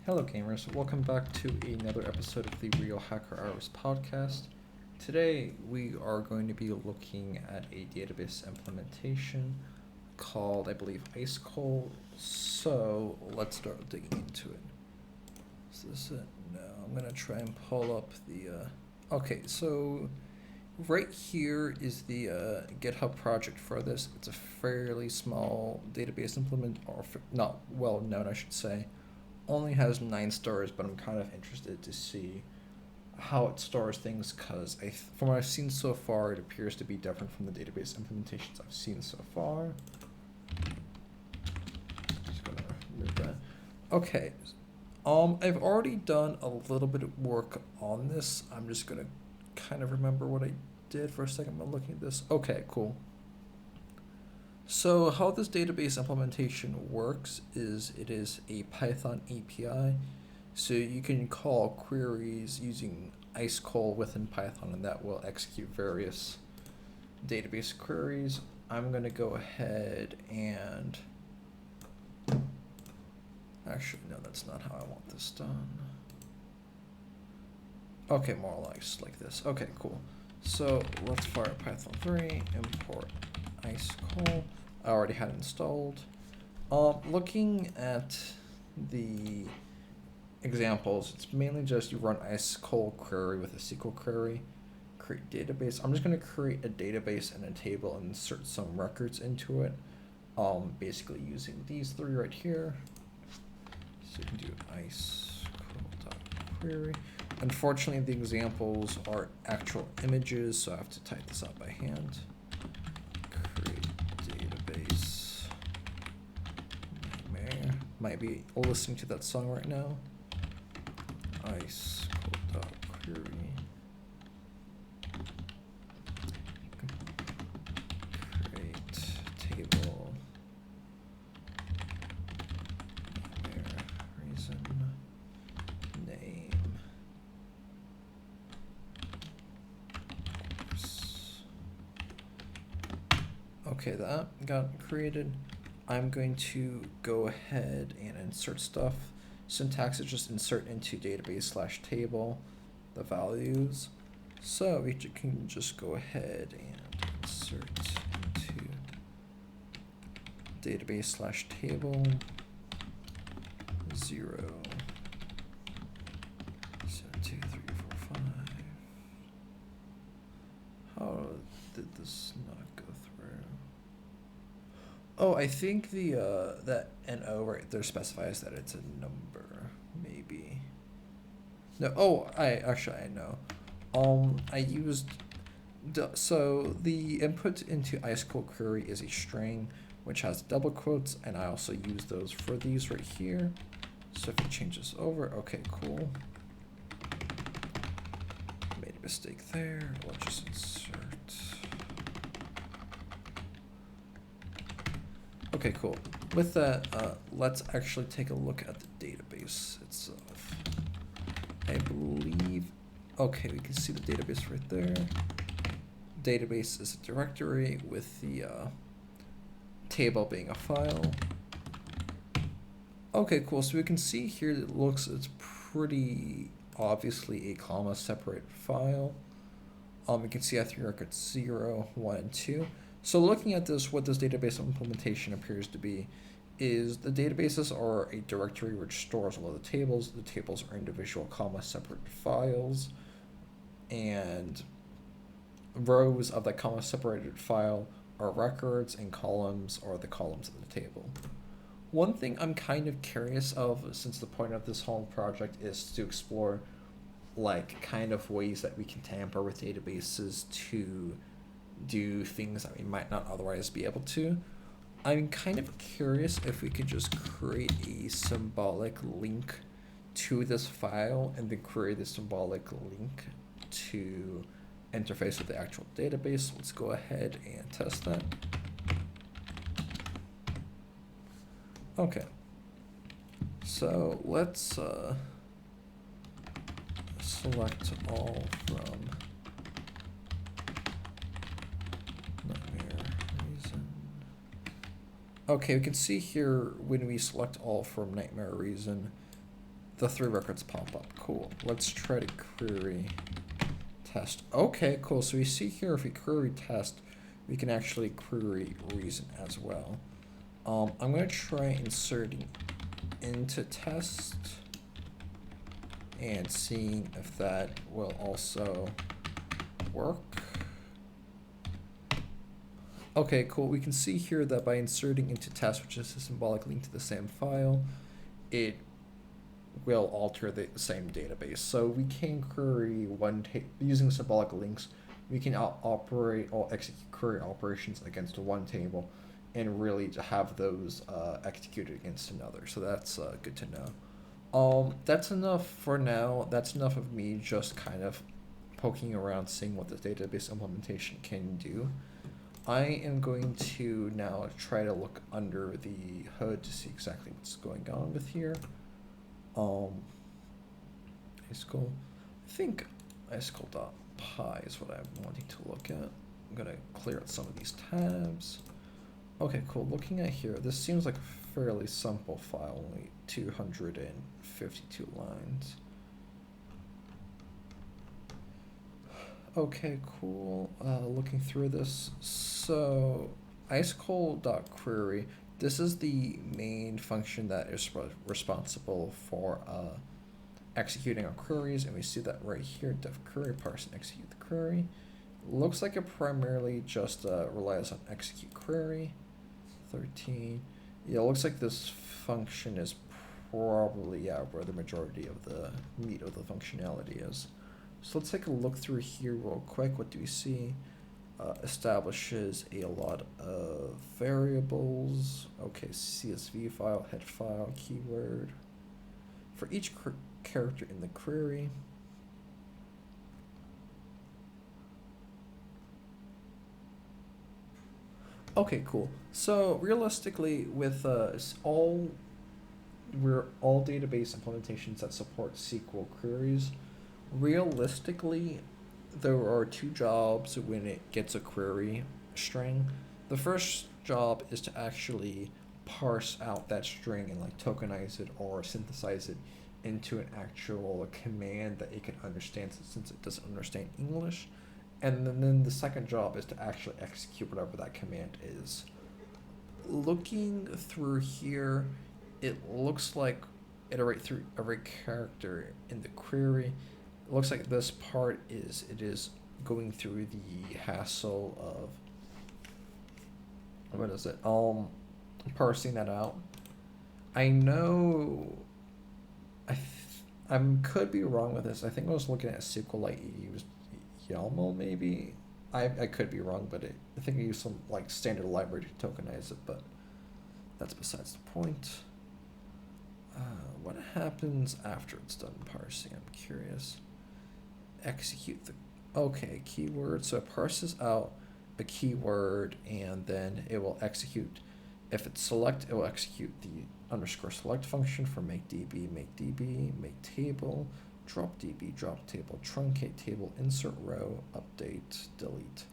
Hello, gamers. Welcome back to another episode of the Real Hacker Hours podcast. Today, we are going to be looking at a database implementation called, I believe, IceCoal. So, let's start digging into it. Is this it? No, I'm going to try and pull up the... Okay, so right here is the GitHub project for this. It's a fairly small database not well known, I should say. Only has 9 stars, but I'm kind of interested to see how it stars things because from what I've seen so far, it appears to be different from the database implementations I've seen so far. Just gonna remove that. Okay, I've already done a little bit of work on this. I'm just gonna kind of remember what I did for a second while looking at this. Okay, cool. So how this database implementation works is it is a Python API. So you can call queries using IceCoal within Python, and that will execute various database queries. I'm going to go ahead and... Actually, no, that's not how I want this done. Okay, more or less like this. Okay, cool. So let's fire Python 3, import IceCoal. I already had it installed. Looking at the examples, it's mainly just you run IceCoal query with a SQL query, create database. I'm just going to create a database and a table and insert some records into it. Basically using these three right here. So you can do IceCoal.query. Unfortunately, the examples are actual images, so I have to type this out by hand. Create database. Might be listening to that song right now. IceCoal.query. Create table. Reason. Name. Okay, that got created. I'm going to go ahead and insert stuff. Syntax is just insert into database/table the values. So we can just go ahead and insert into database/table 0, 7, 2, 3, 4, 5. How did this not go through? Oh, I think the that NO right there specifies that it's a number, maybe. No, oh, I know. I used so the input into IceCoal query is a string which has double quotes, and I also use those for these right here. So if you change this over, okay, cool. Made a mistake there. Let's just insert. Okay, cool. With that, let's actually take a look at the database itself. I believe, okay, we can see the database right there. Database is a directory with the table being a file. Okay, cool. So we can see here it's pretty obviously a comma separate file. We can see I have 3 records 0, 1, and 2. So looking at this, what this database implementation appears to be is the databases are a directory which stores all of the tables. The tables are individual comma separate files, and rows of that comma separated file are records, and columns are the columns of the table. One thing I'm kind of curious of, since the point of this whole project is to explore like kind of ways that we can tamper with databases to do things that we might not otherwise be able to. I'm kind of curious if we could just create a symbolic link to this file and then create a symbolic link to interface with the actual database. Let's go ahead and test that. Okay. So let's select all from Okay, we can see here when we select all from nightmare reason, the 3 records pop up. Cool. Let's try to query test. Okay, cool. So we see here if we query test, we can actually query reason as well. I'm going to try inserting into test and seeing if that will also work. Okay, cool. We can see here that by inserting into test, which is a symbolic link to the same file, it will alter the same database. So we can query using symbolic links. We can operate or execute query operations against one table, and really to have those executed against another. So that's good to know. That's enough for now. That's enough of me just kind of poking around, seeing what the database implementation can do. I am going to now try to look under the hood to see exactly what's going on with here. IceCoal. I think IceCoal.py is what I'm wanting to look at. I'm gonna clear out some of these tabs. Okay, cool. Looking at here, this seems like a fairly simple file, only 252 lines. Okay, cool. Looking through this, so IceCoal.query, this is the main function that is responsible for executing our queries, and we see that right here, def query parse and execute the query. Looks like it primarily just relies on execute query. 13. Yeah, it looks like this function is probably where the majority of the meat of the functionality is. So let's take a look through here real quick. What do we see? Establishes a lot of variables. Okay, CSV file, head file, keyword. For each character in the query. Okay, cool. So realistically, with all database implementations that support SQL queries, realistically, there are 2 jobs when it gets a query string. The first job is to actually parse out that string and like tokenize it or synthesize it into an actual command that it can understand, since it doesn't understand English. And then the second job is to actually execute whatever that command is. Looking through here, it looks like iterate through every character in the query. It looks like this part is going through the hassle of parsing that out. I know I could be wrong with this. I think I was looking at SQLite used YAML maybe. I could be wrong, but I think I used some like standard library to tokenize it, but that's besides the point. What happens after it's done parsing? I'm curious. Execute the keyword. So it parses out a keyword and then it will execute. If it's select, it will execute the _select function for make db, make table, drop db, drop table, truncate table, insert row, update, delete.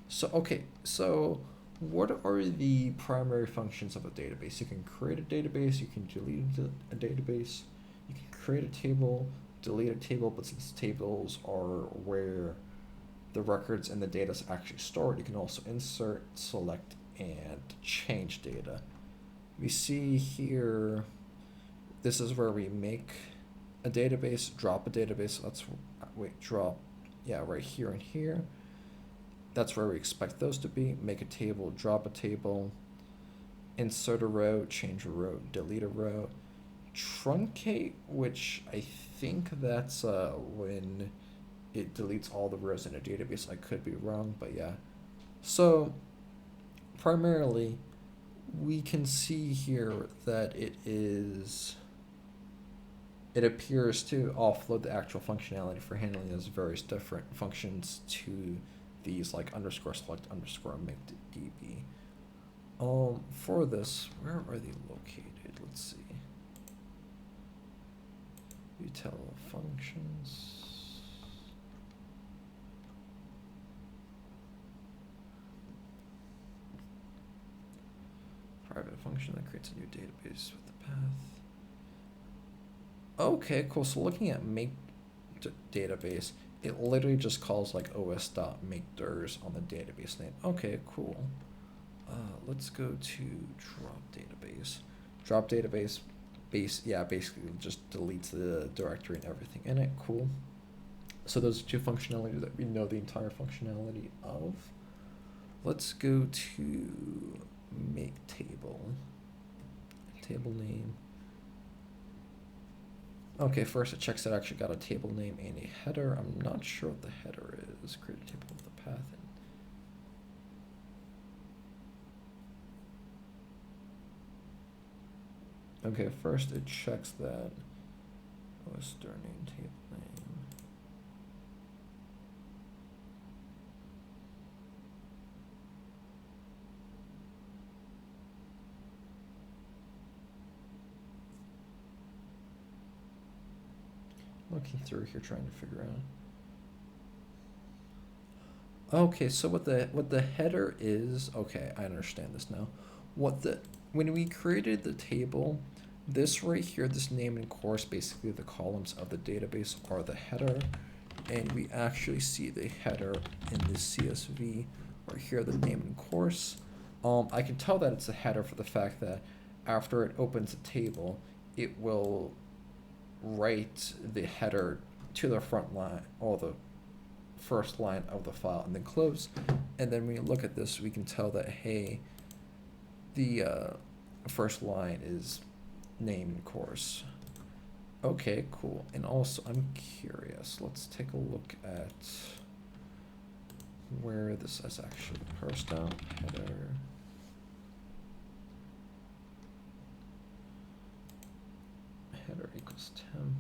So what are the primary functions of a database? You can create a database, you can delete a database, you can create a table, delete a table, but since tables are where the records and the data is actually stored, you can also insert, select, and change data. We see here, this is where we make a database, drop a database. Right here and here. That's where we expect those to be. Make a table, drop a table, insert a row, change a row, delete a row, truncate, which I think that's when it deletes all the rows in a database. I could be wrong, but yeah. So primarily, we can see here that it appears to offload the actual functionality for handling those various different functions to these like _select, _make db. For this, where are they located? Let's see. Util functions. Private function that creates a new database with the path. Okay, cool. So looking at make database, it literally just calls like os.makeDirs on the database name. Okay, cool. Let's go to drop database. Drop database yeah, basically just deletes the directory and everything in it. Cool. So those are two functionalities that we know the entire functionality of. Let's go to make table. Table name. Okay, first it checks that I actually got a table name and a header. I'm not sure what the header is. Create a table with the path in. Okay, first it checks that star name, table name. Looking through here, trying to figure out. Okay, so what the header is? Okay, I understand this now. When we created the table, this right here, this name and course, basically the columns of the database are the header, and we actually see the header in the CSV right here, the name and course. I can tell that it's a header for the fact that after it opens a table, it will write the header to the front line or the first line of the file and then close. And then when you look at this, we can tell that, hey, the first line is name and course. Okay, cool. And also, I'm curious. Let's take a look at where this is actually parsed out. Header. Header equals temp.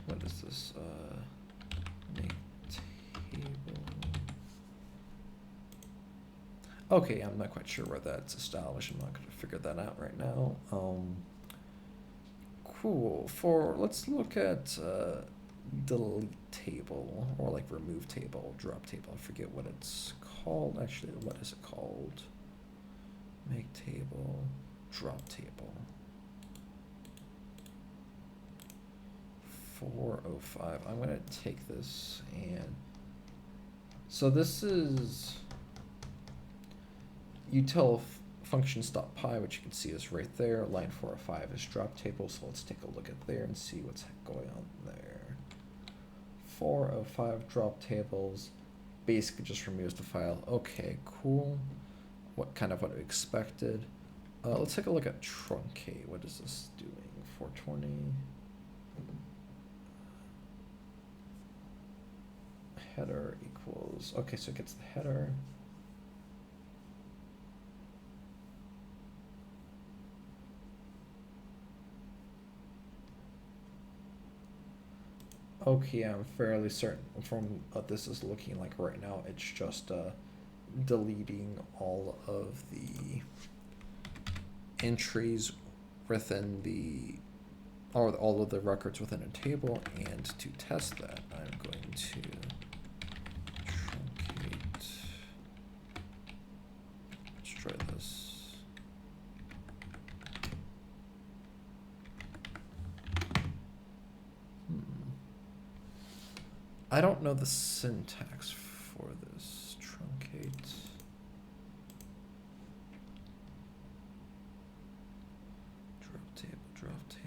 What is this? Make table. Okay, I'm not quite sure where that's established. I'm not going to figure that out right now. Cool. Let's look at delete table or like remove table, drop table. I forget what it's called. Actually, what is it called? Make table, drop table. 405. I'm going to take this and so this is util functions.py, which you can see is right there. Line 405 is drop table. So let's take a look at there and see what's going on there. 405 drop tables basically just removes the file. Okay, cool. What we expected. Let's take a look at truncate. What is this doing? 420. Header equals, okay, so it gets the header. Okay, I'm fairly certain from what this is looking like right now, it's just deleting all of the entries within or all of the records within a table, and to test that, I'm going to truncate. Let's try this. I don't know the syntax for this truncate. Drop table.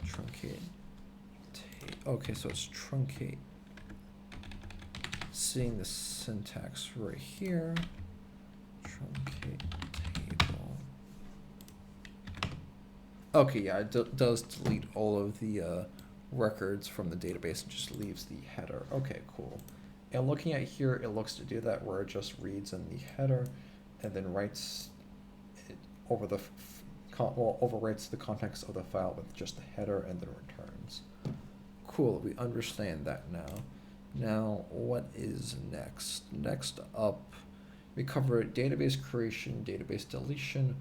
Truncate. Okay, so it's truncate. Seeing the syntax right here. Truncate table. Okay, yeah, it does delete all of the records from the database and just leaves the header. Okay, cool. And looking at here, it looks to do that where it just reads in the header and then writes it over the overwrites the context of the file with just the header and then returns. Cool, we understand that now. Now, what is next? Next up, we cover database creation, database deletion,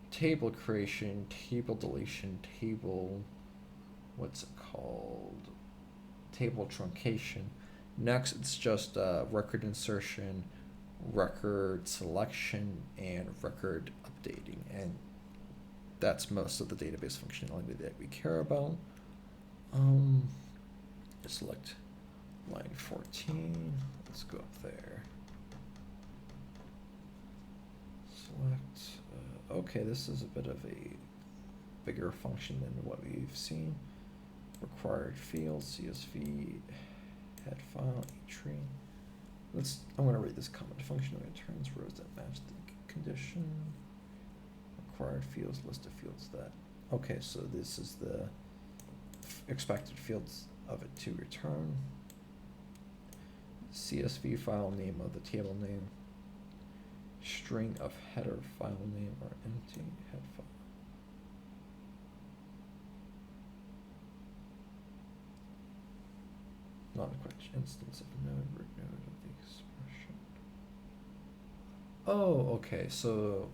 table creation, table deletion, table, what's it called? Table truncation. Next, it's just record insertion, record selection, and record updating. And that's most of the database functionality that we care about. Select line 14. Let's go up there. Select. Okay, this is a bit of a bigger function than what we've seen. Required fields, CSV, head file, tree. I'm going to read this comment. Function returns rows that match the condition. Required fields, list of fields that. Okay, so this is the expected fields of it to return. CSV file name of the table name. String of header file name or empty head file. Not a question. Instance of node, root node of the expression. Oh, okay. So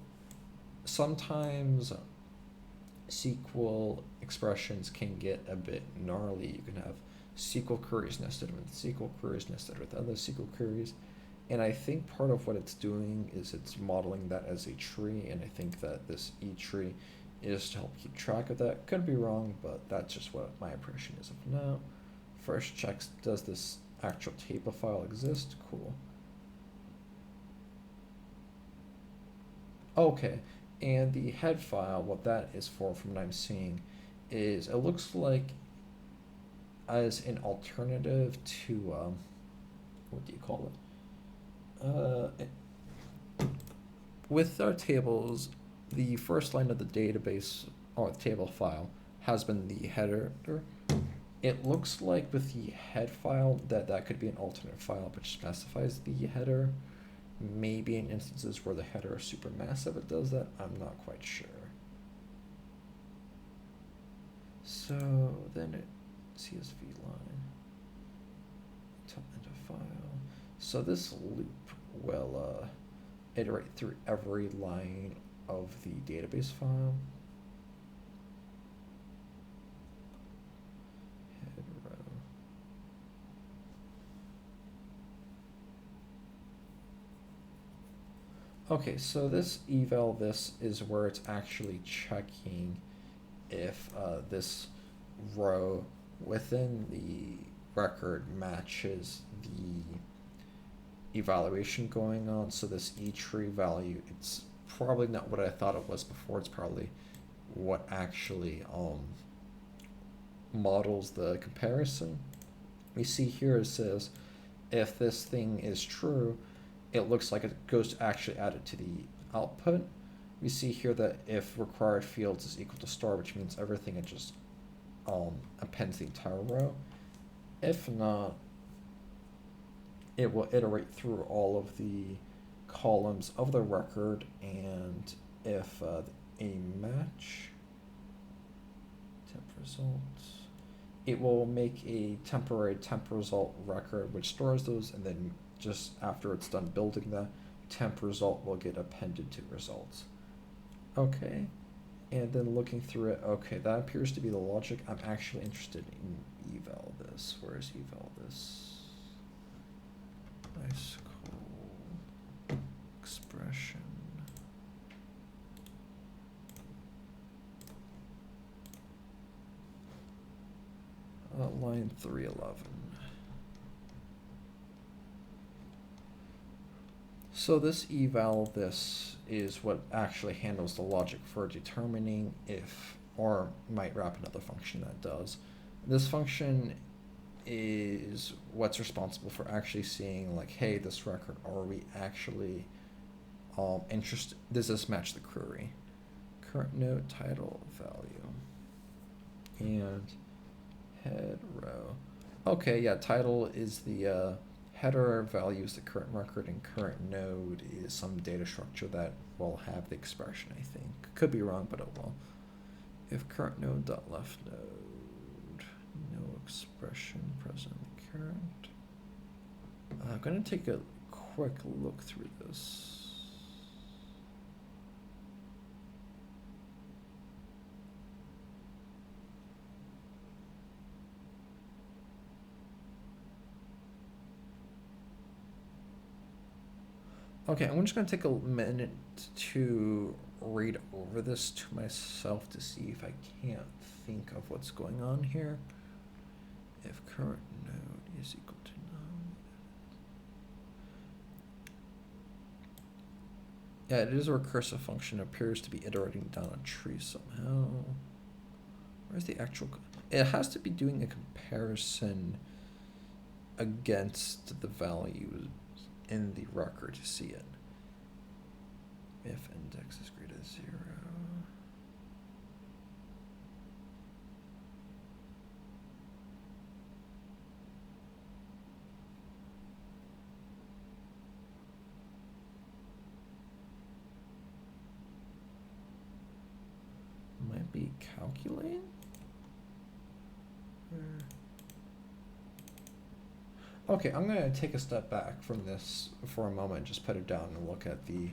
sometimes SQL expressions can get a bit gnarly. You can have SQL queries nested with SQL queries nested with other SQL queries. And I think part of what it's doing is it's modeling that as a tree, and I think that this E-tree is to help keep track of that. Could be wrong, but that's just what my impression is of now. First checks, does this actual table file exist? Cool. Okay, and the head file, what that is for, from what I'm seeing, is it looks like as an alternative to, what do you call it? With our tables, the first line of the database or table file has been the header. It looks like with the head file that could be an alternate file which specifies the header. Maybe in instances where the header is super massive it does that. I'm not quite sure. So then it CSV line top end of file. So this loop will iterate through every line of the database file. Head row. Okay, so this eval this is where it's actually checking if this row within the record matches the evaluation going on. So this E-tree value, it's probably not what I thought it was before. It's probably what actually models the comparison. We see here it says if this thing is true, it looks like it goes to actually add it to the output. We see here that if required fields is equal to star, which means everything, it just appends the entire row. If not, it will iterate through all of the columns of the record, and if a match temp results, it will make a temporary temp result record which stores those, and then just after it's done building the temp result will get appended to results. Okay, and then looking through it, okay, that appears to be the logic. I'm actually interested in eval this. Where is eval this? IceCoal expression. Line 311. So this eval this is what actually handles the logic for determining if, or might wrap another function that does. This function is what's responsible for actually seeing like, hey, this record, are we actually interested, does this match the query? Current node title value and head row. Okay, yeah, title is the header value is the current record, and current node is some data structure that will have the expression, I think. Could be wrong, but it will. If current node dot left node, no expression present current. I'm going to take a quick look through this. Okay, I'm just gonna take a minute to read over this to myself to see if I can't think of what's going on here. If current node is equal to none. Yeah, it is a recursive function. It appears to be iterating down a tree somehow. Where's the actual? It has to be doing a comparison against the values in the record to see it. If index is greater than 0. Might be calculating. Okay, I'm gonna take a step back from this for a moment, just put it down and look at the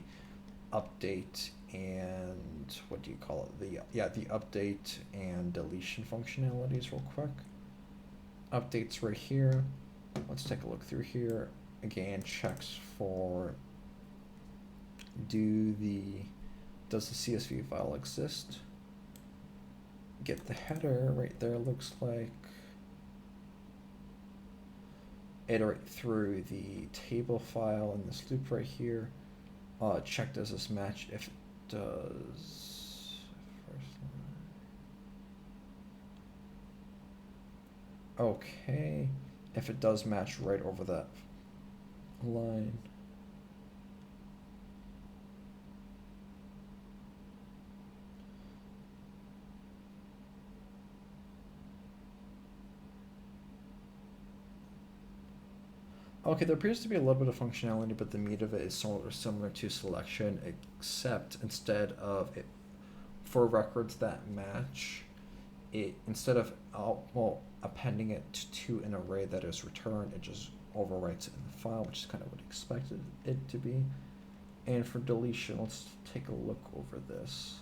update and what do you call it? The update and deletion functionalities real quick. Updates right here. Let's take a look through here. Again, checks for does the CSV file exist? Get the header right there, looks like. Iterate through the table file in this loop right here. Check does this match. If it does, okay. If it does match right over that line. Okay, there appears to be a little bit of functionality, but the meat of it is similar to selection, except instead of it, for records that match, it instead of appending it to an array that is returned, it just overwrites it in the file, which is kind of what I expected it to be. And for deletion, let's take a look over this.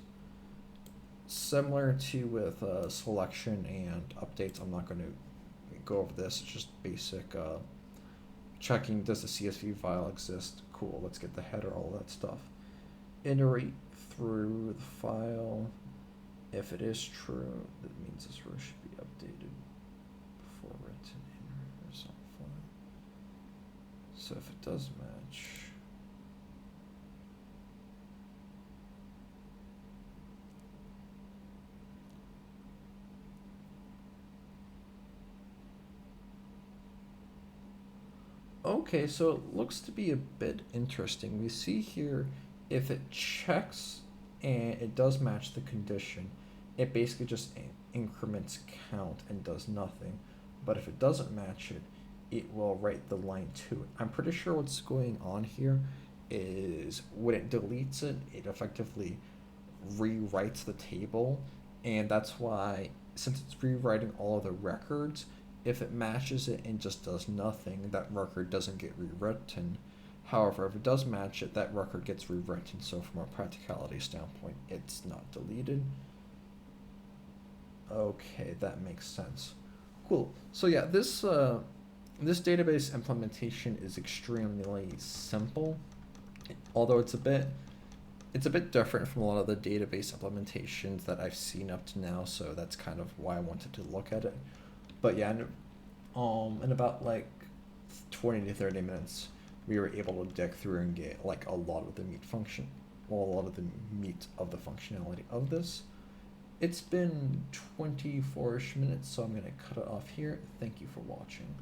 Similar to with selection and updates, I'm not going to go over this. It's just basic. Checking does the CSV file exist? Cool, let's get the header, all that stuff. Iterate through the file. If it is true, that means this row should be updated before written in result file. So if it does match, okay, so it looks to be a bit interesting. We see here if it checks and it does match the condition, it basically just increments count and does nothing. But if it doesn't match it, it will write the line to it. I'm pretty sure what's going on here is when it deletes it, it effectively rewrites the table. And that's why, since it's rewriting all of the records, if it matches it and just does nothing, that record doesn't get rewritten. However, if it does match it, that record gets rewritten, so from a practicality standpoint, it's not deleted. Okay, that makes sense. Cool. So yeah, this database implementation is extremely simple, although it's a bit different from a lot of the database implementations that I've seen up to now, so that's kind of why I wanted to look at it. But yeah, in about like 20 to 30 minutes, we were able to dig through and get like a lot of the meat of the functionality of this. It's been 24-ish minutes, so I'm going to cut it off here. Thank you for watching.